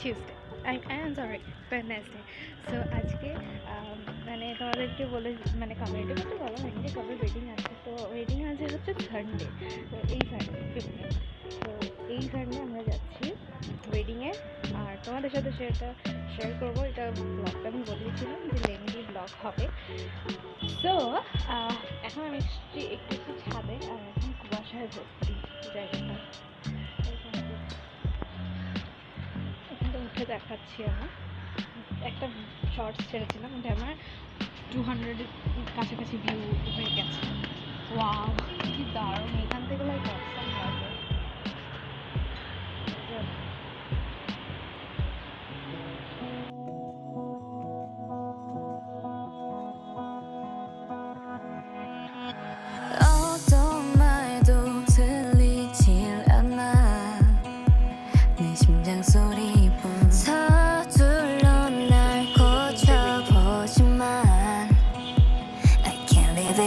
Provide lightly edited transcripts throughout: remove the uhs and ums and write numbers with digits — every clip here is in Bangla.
Tuesday I am sorry Wednesday. So আজকে মানে তোমাদেরকে বলে মানে কমিউনিটি করতে বলা হয়নি যে কবে ওয়েডিং আছে। তো ওয়েডিং আছে হচ্ছে সানডে, তো এই সানডে 15। তো এই সানডে আমরা যাচ্ছি ওয়েডিংয়ে, আর তোমাদের সাথে সেটা শেয়ার করবো। এটা ব্লগটা আমি বলেছিলাম যে লেন্দি ব্লগ হবে। সো এখন আমি একটু একটু ছাদে, আর এখন কুয়াশায় ভর্তি জায়গাটা। এখানটা উঠে দেখাচ্ছি। আমার একটা শর্টস ছেড়েছিলাম, ওটা আমার 200 কাছাকাছি ভিউ হয়ে গেছে। ওয়াও, কি দারুণ! এখান থেকে লাইক অসাম লাগে।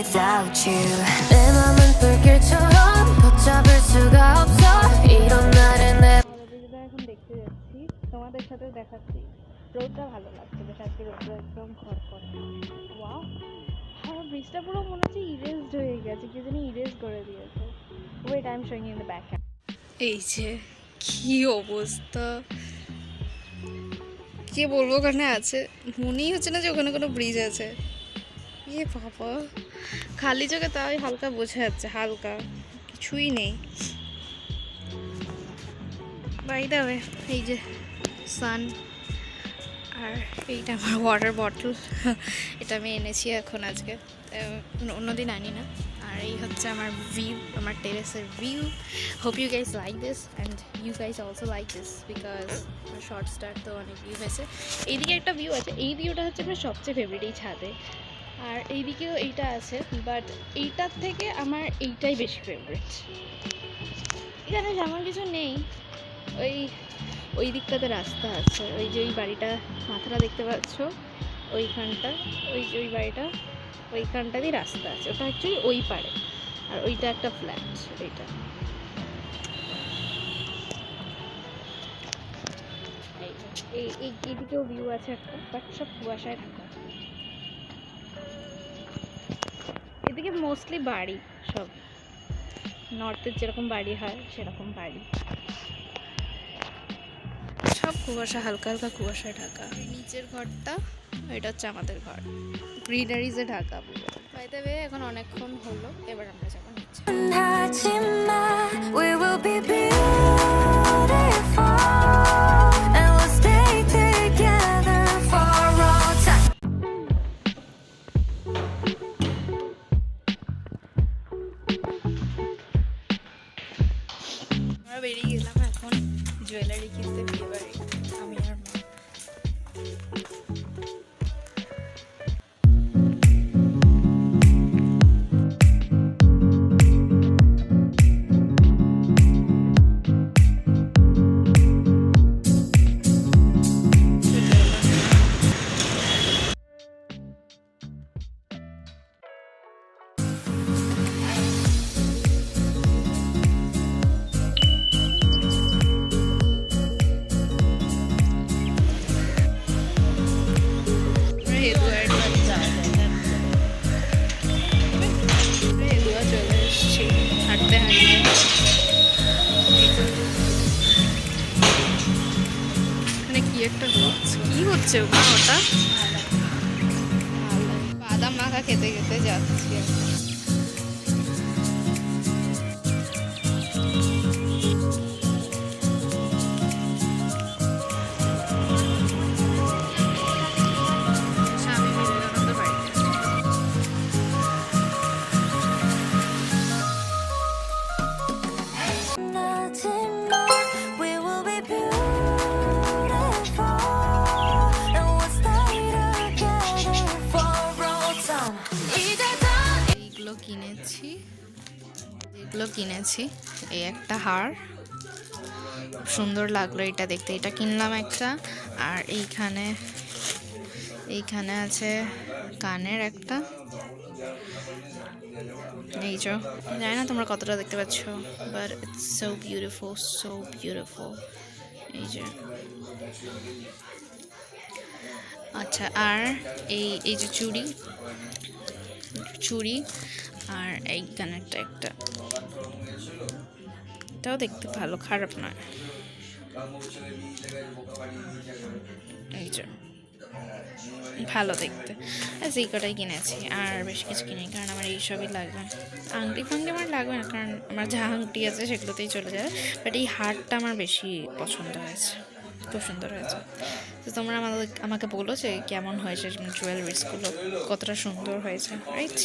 Without you 내 맘은 불길처럼 붙잡을 수가 없어 이런 날은 내 এখন দেখতে যাচ্ছি, তোমাদের সাথে দেখাচ্ছি। রোদটা ভালো লাগছে বেশ, আজকে রোদটা একদম খড়খড়। ওয়াও, আমার ব্রিজটা পুরো মনে হচ্ছে ইরেজড হয়ে গেছে, কি জানি ইরেজ করে দিয়েছে। Wait, I am showing in the back. এই যে কি অবস্থা, কে বলবো ওখানে আছে, মনেই হচ্ছে না যে ওখানে কোনো ব্রিজ আছে। ইয়ে বাবা, খালি চোখে তাই হালকা বোঝা যাচ্ছে, হালকা কিছুই নেই। বাই দ্য ওয়ে, এই যে সান, আর এইটা আমার ওয়াটার বটল, এটা আমি এনেছি এখন আজকে, অন্যদিন আনি না। আর এই হচ্ছে আমার ভিউ, আমার টেরেসের view. Hope you guys like this and you guys also like this, because আমার শর্ট স্টার তো অনেক ভিউ হয়েছে। এইদিকে একটা ভিউ আছে, এই ভিউটা হচ্ছে আমার সবচেয়ে ফেভারিট এই ছাদে। আর এইদিকেও এইটা আছে, বাট এইটার থেকে আমার এইটাই বেশি ফেভারিট। এখানে তেমন কিছু নেই, ওই দিকটাতে রাস্তা আছে, ওই যে ওই বাড়িটা মাথাটা দেখতে পাচ্ছ ওইখানটা, ওই যে ওই বাড়িটা ওইখানটা দিয়ে রাস্তা আছে, ওটা অ্যাকচুয়ালি ওই পারে। আর ওইটা একটা ফ্ল্যাট, ওইটা। এইদিকেও ভিউ আছে একটা, বাট সব কুয়াশায় ঢাকা। এদিকে মোস্টলি বাড়ি, সব নর্থের যেরকম বাড়ি হয় সেরকম বাড়ি, সব কুয়াশা, হালকা হালকা কুয়াশায় ঢাকা। নিচের ঘরটা, এটা হচ্ছে আমাদের ঘর, গ্রিনারিজে ঢাকা পুরো। বাই দ্য ওয়ে, এখন অনেকক্ষণ হলো, এবার আমরা যাবো নিচে। We will be beautiful and we'll stay together for all time. আমরা বেরিয়ে গেলাম এখন জুয়েলারি কিনতে, বিয়ে বাড়ি, আমি আর মা। কি হচ্ছে ওটা? বাদাম মাখা খেতে খেতে যাচ্ছি। স্বামী বিবেকানন্দ বাড়িতে। We will be beautiful and we'll stay together for all time. এইগুলো কিনেছি, এই একটা হার, সুন্দর লাগলো এটা দেখতে, এটা কিনলাম একটা। আর এইখানে আছে কানের একটা, এই যে, জানি না তোমরা কতটা দেখতে পাচ্ছ, but it's so beautiful, so beautiful. এই যে আচ্ছা, আর এই যে চুড়ি আর এইখানে একটা এটাও দেখতে ভালো, খারাপ নয়। এই যে ভালো দেখতে, এই কটাই কিনেছি, আর বেশি কিছু কিনি কারণ আমার এইসবই লাগবে। আংটি ফাংটি আমার লাগবে না, কারণ আমার যা আংটি আছে সেগুলোতেই চলে যাবে। বাট এই হারটা আমার বেশি পছন্দ হয়েছে, খুব সুন্দর হয়েছে। তো তোমরা আমাকে বলো যে কেমন হয়েছে জুয়েলারিসগুলো, কতটা সুন্দর হয়েছে, রাইট?